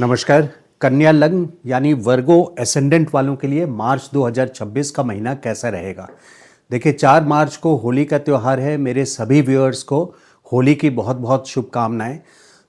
नमस्कार। कन्या लग्न यानी वर्गो एसेंडेंट वालों के लिए मार्च 2026 का महीना कैसा रहेगा। देखिए 4 मार्च को होली का त्यौहार है। मेरे सभी व्यूअर्स को होली की बहुत बहुत शुभकामनाएं।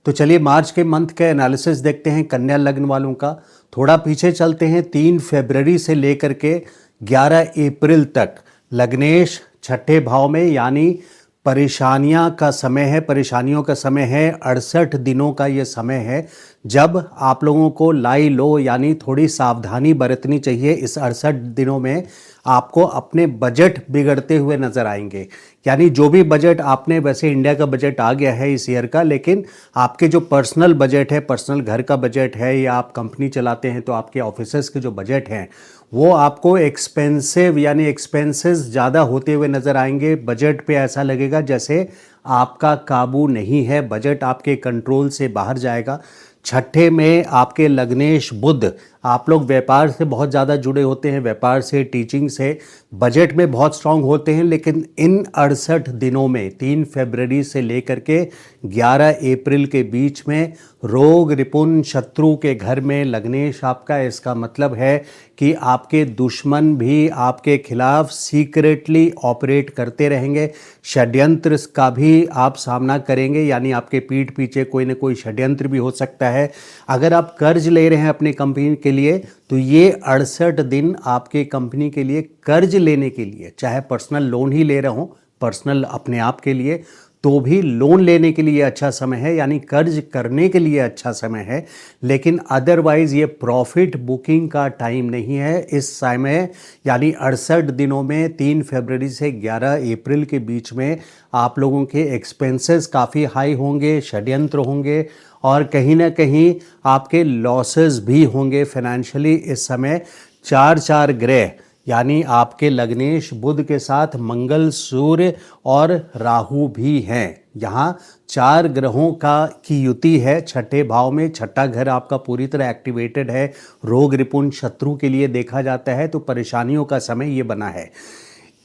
तो चलिए मार्च के मंथ का एनालिसिस देखते हैं कन्या लग्न वालों का। थोड़ा पीछे चलते हैं। 3 फरवरी से लेकर के 11 अप्रैल तक लग्नेश छठे भाव में यानी परेशानियां का समय है, परेशानियों का समय है। 68 दिनों का ये समय है जब आप लोगों को लाई लो यानी थोड़ी सावधानी बरतनी चाहिए। इस 68 दिनों में आपको अपने बजट बिगड़ते हुए नजर आएंगे। यानी जो भी बजट आपने, वैसे इंडिया का बजट आ गया है इस ईयर का, लेकिन आपके जो पर्सनल बजट है, पर्सनल घर का बजट है या आप कंपनी चलाते हैं तो आपके ऑफिसेस के जो बजट हैं वो आपको एक्सपेंसिव यानी एक्सपेंसेस ज़्यादा होते हुए नज़र आएंगे। बजट पे ऐसा लगेगा जैसे आपका काबू नहीं है, बजट आपके कंट्रोल से बाहर जाएगा। छठे में आपके लग्नेश बुध, आप लोग व्यापार से बहुत ज़्यादा जुड़े होते हैं, व्यापार से, टीचिंग से, बजट में बहुत स्ट्रांग होते हैं। लेकिन इन 68 दिनों में 3 फरवरी से लेकर के 11 अप्रैल के बीच में रोग रिपुन शत्रु के घर में लग्नेश आपका, इसका मतलब है कि आपके दुश्मन भी आपके खिलाफ सीक्रेटली ऑपरेट करते रहेंगे। षड्यंत्र का भी आप सामना करेंगे, यानी आपके पीठ पीछे कोई ना कोई षड्यंत्र भी हो सकता है। अगर आप कर्ज ले रहे हैं अपनी कंपनी के लिए तो ये 68 दिन आपके कंपनी के लिए कर्ज लेने के लिए, चाहे पर्सनल लोन ही ले रहे हो, पर्सनल अपने आप के लिए, तो भी लोन लेने के लिए अच्छा समय है, यानी कर्ज करने के लिए अच्छा समय है। लेकिन अदरवाइज ये प्रॉफिट बुकिंग का टाइम नहीं है इस समय। यानी 68 दिनों में 3 फरवरी से 11 अप्रैल के बीच में आप लोगों के एक्सपेंसेस काफ़ी हाई होंगे, षड्यंत्र होंगे और कहीं ना कहीं आपके लॉसेस भी होंगे फाइनेंशियली। इस समय 4 ग्रह यानी आपके लग्नेश बुध के साथ मंगल, सूर्य और राहु भी हैं। यहाँ 4 ग्रहों की युति है छठे भाव में। छठा घर आपका पूरी तरह एक्टिवेटेड है, रोग रिपुन शत्रु के लिए देखा जाता है, तो परेशानियों का समय ये बना है।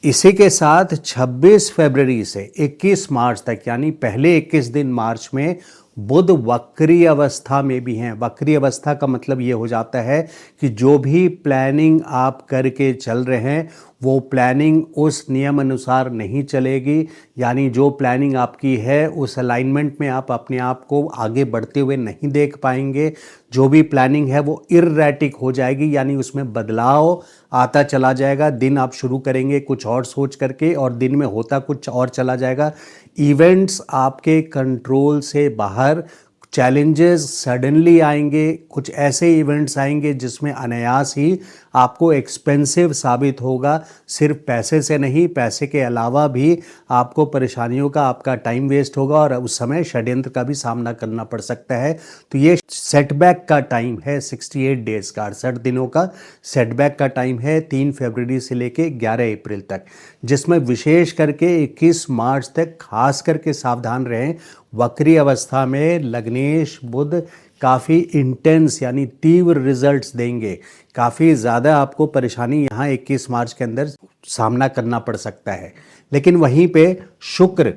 इसी के साथ 26 फरवरी से 21 मार्च तक यानी पहले 21 दिन मार्च में बुध वक्री अवस्था में भी हैं। वक्री अवस्था का मतलब ये हो जाता है कि जो भी प्लानिंग आप करके चल रहे हैं वो प्लानिंग उस नियम अनुसार नहीं चलेगी। यानी जो प्लानिंग आपकी है उस अलाइनमेंट में आप अपने आप को आगे बढ़ते हुए नहीं देख पाएंगे। जो भी प्लानिंग है वो इरैटिक हो जाएगी, यानी उसमें बदलाव आता चला जाएगा। दिन आप शुरू करेंगे कुछ और सोच करके और दिन में होता कुछ और चला जाएगा। इवेंट्स आपके कंट्रोल से बाहर, चैलेंजेस सडनली आएंगे, कुछ ऐसे इवेंट्स आएंगे जिसमें अनायास ही आपको एक्सपेंसिव साबित होगा। सिर्फ पैसे से नहीं, पैसे के अलावा भी आपको परेशानियों का, आपका टाइम वेस्ट होगा और उस समय षड्यंत्र का भी सामना करना पड़ सकता है। तो ये सेटबैक का टाइम है, 68 डेज का, 68 दिनों का सेटबैक का टाइम है 3 फरवरी से लेके 11 अप्रैल तक, जिसमें विशेष करके 21 मार्च तक खास करके सावधान रहें। वक्री अवस्था में लग्नेश बुध काफ़ी इंटेंस यानी तीव्र रिजल्ट्स देंगे। काफ़ी ज़्यादा आपको परेशानी यहाँ 21 मार्च के अंदर सामना करना पड़ सकता है। लेकिन वहीं पे शुक्र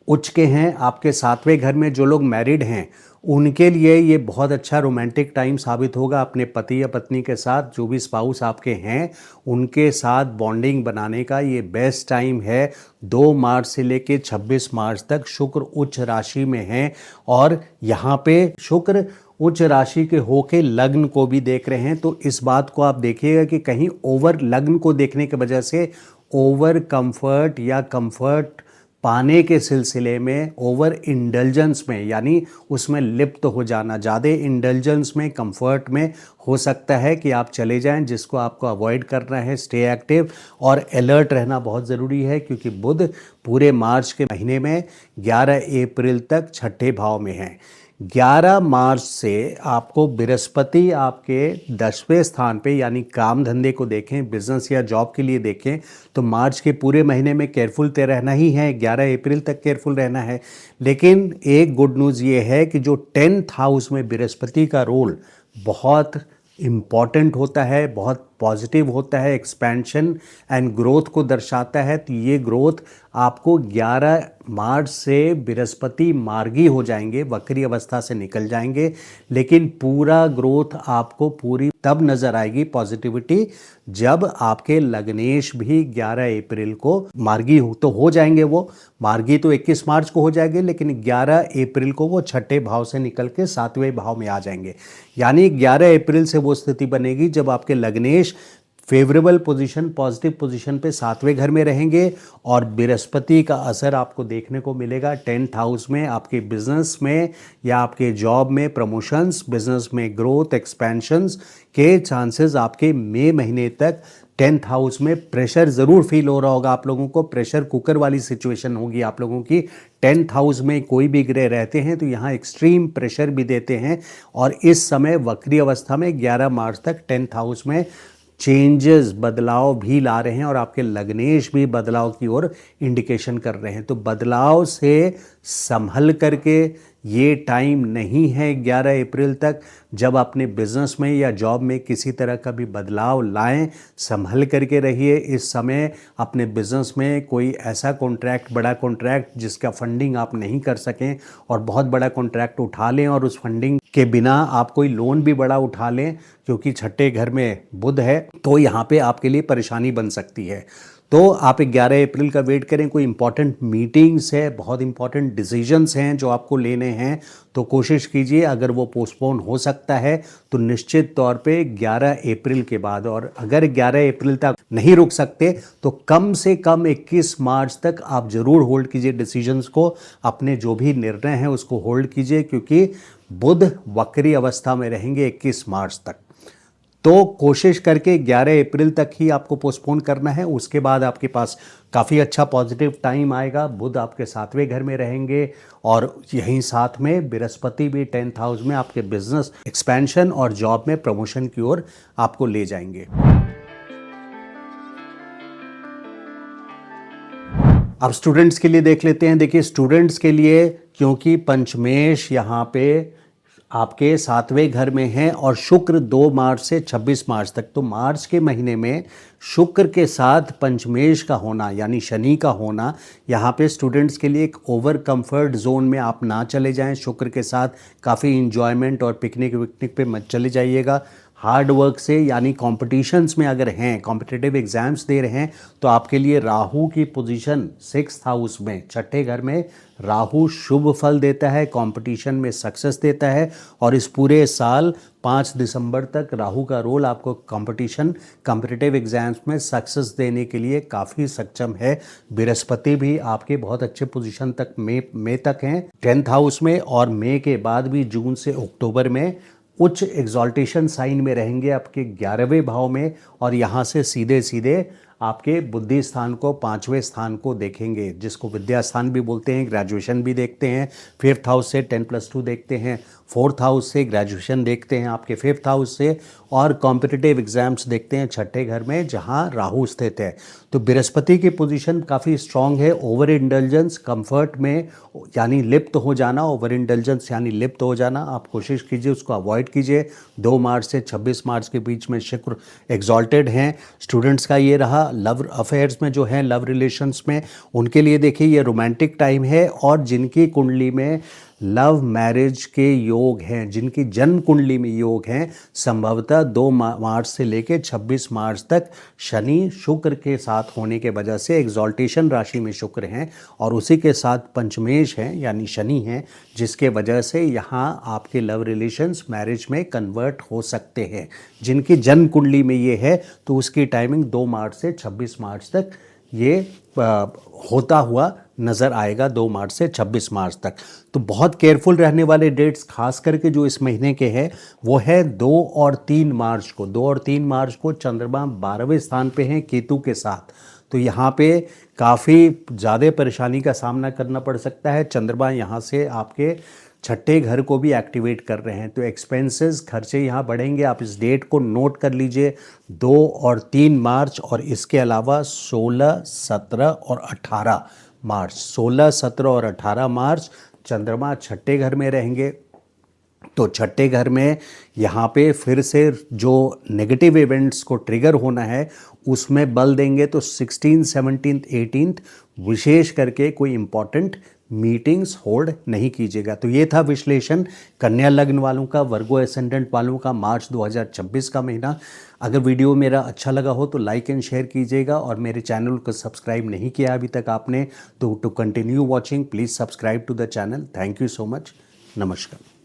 उच्च के हैं आपके 7वें घर में। जो लोग मैरिड हैं उनके लिए ये बहुत अच्छा रोमांटिक टाइम साबित होगा। अपने पति या पत्नी के साथ, जो भी स्पाउस आपके हैं उनके साथ बॉन्डिंग बनाने का ये बेस्ट टाइम है। 2 मार्च से लेके 26 मार्च तक शुक्र उच्च राशि में है और यहाँ पे शुक्र उच्च राशि के होके लग्न को भी देख रहे हैं। तो इस बात को आप देखिएगा कि कहीं ओवर लग्न को देखने की वजह से ओवर कंफर्ट या कंफर्ट पाने के सिलसिले में, ओवर इंडल्जेंस में यानी उसमें लिप्त हो जाना, ज़्यादा इंडल्जेंस में, कंफर्ट में हो सकता है कि आप चले जाएं, जिसको आपको अवॉइड करना है। स्टे एक्टिव और अलर्ट रहना बहुत ज़रूरी है क्योंकि बुध पूरे मार्च के महीने में 11 अप्रैल तक छठे भाव में है। 11 मार्च से आपको बृहस्पति आपके 10वें स्थान पे, यानी काम धंधे को देखें, बिजनेस या जॉब के लिए देखें तो मार्च के पूरे महीने में केयरफुल तो रहना ही है, 11 अप्रैल तक केयरफुल रहना है। लेकिन एक गुड न्यूज़ ये है कि जो 10th हाउस में बृहस्पति का रोल बहुत इम्पॉर्टेंट होता है, बहुत पॉजिटिव होता है, एक्सपेंशन एंड ग्रोथ को दर्शाता है। तो ये ग्रोथ आपको 11 मार्च से बृहस्पति मार्गी हो जाएंगे, वक्री अवस्था से निकल जाएंगे, लेकिन पूरा ग्रोथ आपको पूरी तब नजर आएगी पॉजिटिविटी जब आपके लग्नेश भी 11 अप्रैल को मार्गी हो जाएंगे। वो मार्गी तो 21 मार्च को हो जाएंगे, लेकिन 11 अप्रैल को वो छठे भाव से निकल के 7वें भाव में आ जाएंगे। यानी 11 अप्रैल से वो स्थिति बनेगी जब आपके लग्नेश फेवरेबल पोजीशन, पॉजिटिव पोजीशन पे 7वें घर में रहेंगे और बृहस्पति का असर आपको देखने को मिलेगा 10th हाउस में, आपके बिजनेस में या आपके जॉब में प्रमोशंस, बिजनेस में ग्रोथ, एक्सपेंशंस के चांसेस आपके मई महीने तक 10th हाउस में। प्रेशर ज़रूर फील हो रहा होगा आप लोगों को, प्रेशर कुकर वाली सिचुएशन होगी आप लोगों की। 10th हाउस में कोई भी ग्रह रहते हैं तो यहाँ एक्सट्रीम प्रेशर भी देते हैं और इस समय वक्री अवस्था में 11 मार्च तक 10th हाउस में चेंजेस, बदलाव भी ला रहे हैं और आपके लग्नेश भी बदलाव की ओर इंडिकेशन कर रहे हैं। तो बदलाव से संभल करके, ये टाइम नहीं है 11 अप्रैल तक जब अपने बिजनेस में या जॉब में किसी तरह का भी बदलाव लाएं, संभल करके रहिए। इस समय अपने बिजनेस में कोई ऐसा कॉन्ट्रैक्ट, बड़ा कॉन्ट्रैक्ट जिसका फंडिंग आप नहीं कर सकें और बहुत बड़ा कॉन्ट्रैक्ट उठा लें और उस फंडिंग के बिना आप कोई लोन भी बड़ा उठा लें, क्योंकि छठे घर में बुध है, तो यहाँ पे आपके लिए परेशानी बन सकती है। तो आप 11 अप्रैल का वेट करें। कोई इंपॉर्टेंट मीटिंग्स है, बहुत इंपॉर्टेंट डिसीजंस हैं जो आपको लेने हैं, तो कोशिश कीजिए अगर वो पोस्टपोन हो सकता है तो निश्चित तौर पे 11 अप्रैल के बाद। और अगर 11 अप्रैल तक नहीं रुक सकते तो कम से कम 21 मार्च तक आप ज़रूर होल्ड कीजिए डिसीजंस को, अपने जो भी निर्णय हैं उसको होल्ड कीजिए, क्योंकि बुध वक्री अवस्था में रहेंगे 21 मार्च तक। तो कोशिश करके 11 अप्रैल तक ही आपको पोस्टपोन करना है। उसके बाद आपके पास काफ़ी अच्छा पॉजिटिव टाइम आएगा। बुध आपके 7वें घर में रहेंगे और यहीं साथ में बृहस्पति भी 10th हाउस में आपके बिजनेस एक्सपेंशन और जॉब में प्रमोशन की ओर आपको ले जाएंगे। अब स्टूडेंट्स के लिए देख लेते हैं। देखिए स्टूडेंट्स के लिए, क्योंकि पंचमेश यहाँ पे आपके 7वें घर में है और शुक्र 2 मार्च से 26 मार्च तक, तो मार्च के महीने में शुक्र के साथ पंचमेश का होना यानी शनि का होना, यहाँ पे स्टूडेंट्स के लिए एक ओवर कंफर्ट जोन में आप ना चले जाएं। शुक्र के साथ काफ़ी इंजॉयमेंट और पिकनिक विकनिक पे मत चले जाइएगा। हार्ड वर्क से, यानी कॉम्पिटिशन्स में अगर हैं, कॉम्पिटिटिव एग्जाम्स दे रहे हैं, तो आपके लिए राहु की पोजीशन 6th हाउस में, छठे घर में राहु शुभ फल देता है, कंपटीशन में सक्सेस देता है। और इस पूरे साल 5 दिसंबर तक राहु का रोल आपको कंपटीशन, कॉम्पिटिटिव एग्जाम्स में सक्सेस देने के लिए काफ़ी सक्षम है। बृहस्पति भी आपके बहुत अच्छे पोजीशन तक मई तक हैं 10th हाउस में, और मई के बाद भी जून से अक्टूबर में उच्च एग्जॉल्टेशन साइन में रहेंगे आपके 11वें भाव में, और यहाँ से सीधे सीधे आपके बुद्धि स्थान को, 5वें स्थान को देखेंगे, जिसको विद्या स्थान भी बोलते हैं। ग्रेजुएशन भी देखते हैं 5th हाउस से, 10+2 देखते हैं 4th हाउस से, ग्रेजुएशन देखते हैं आपके 5th हाउस से, और कॉम्पिटिटिव एग्जाम्स देखते हैं छठे घर में जहां राहु स्थित है। तो बृहस्पति की पोजीशन काफ़ी स्ट्रांग है। ओवर इंडल्जेंस, कंफर्ट में यानी लिप्त हो जाना, ओवर इंडल्जेंस यानी लिप्त हो जाना, आप कोशिश कीजिए उसको अवॉइड कीजिए। 2 मार्च से 26 मार्च के बीच में शुक्र एग्जॉल्टेड हैं। स्टूडेंट्स का ये रहा। लव अफेयर्स में जो है, लव रिलेशंस में, उनके लिए देखिए ये रोमांटिक टाइम है, और जिनकी कुंडली में लव मैरिज के योग हैं, जिनकी जन्म कुंडली में योग हैं, संभवतः 2 मार्च से लेकर 26 मार्च तक शनि शुक्र के साथ होने के वजह से एग्जॉल्टेशन राशि में शुक्र हैं, और उसी के साथ पंचमेश हैं यानी शनि हैं, जिसके वजह से यहाँ आपके लव रिलेशंस मैरिज में कन्वर्ट हो सकते हैं। जिनकी जन्म कुंडली में ये है तो उसकी टाइमिंग 2 मार्च से 26 मार्च तक ये होता हुआ नज़र आएगा, 2 मार्च से 26 मार्च तक। तो बहुत केयरफुल रहने वाले डेट्स खास करके जो इस महीने के हैं वो है 2 और 3 मार्च को। 2 और 3 मार्च को चंद्रमा 12वें स्थान पे हैं केतु के साथ, तो यहाँ पे काफ़ी ज़्यादा परेशानी का सामना करना पड़ सकता है। चंद्रमा यहाँ से आपके छठे घर को भी एक्टिवेट कर रहे हैं, तो एक्सपेंसेस, खर्चे यहाँ बढ़ेंगे। आप इस डेट को नोट कर लीजिए, 2 और 3 मार्च, और इसके अलावा 16, 17 और 18 मार्च। 16, 17 और 18 मार्च चंद्रमा छठे घर में रहेंगे, तो छठे घर में यहाँ पे फिर से जो नेगेटिव इवेंट्स को ट्रिगर होना है उसमें बल देंगे। तो 16, 17, 18 विशेष करके कोई इम्पॉर्टेंट मीटिंग्स होल्ड नहीं कीजिएगा। तो ये था विश्लेषण कन्या लग्न वालों का, वर्गो एसेंडेंट वालों का मार्च 2026 का महीना। अगर वीडियो मेरा अच्छा लगा हो तो लाइक एंड शेयर कीजिएगा, और मेरे चैनल को सब्सक्राइब नहीं किया अभी तक आपने तो to continue watching please subscribe to the channel. Thank you so much. नमस्कार।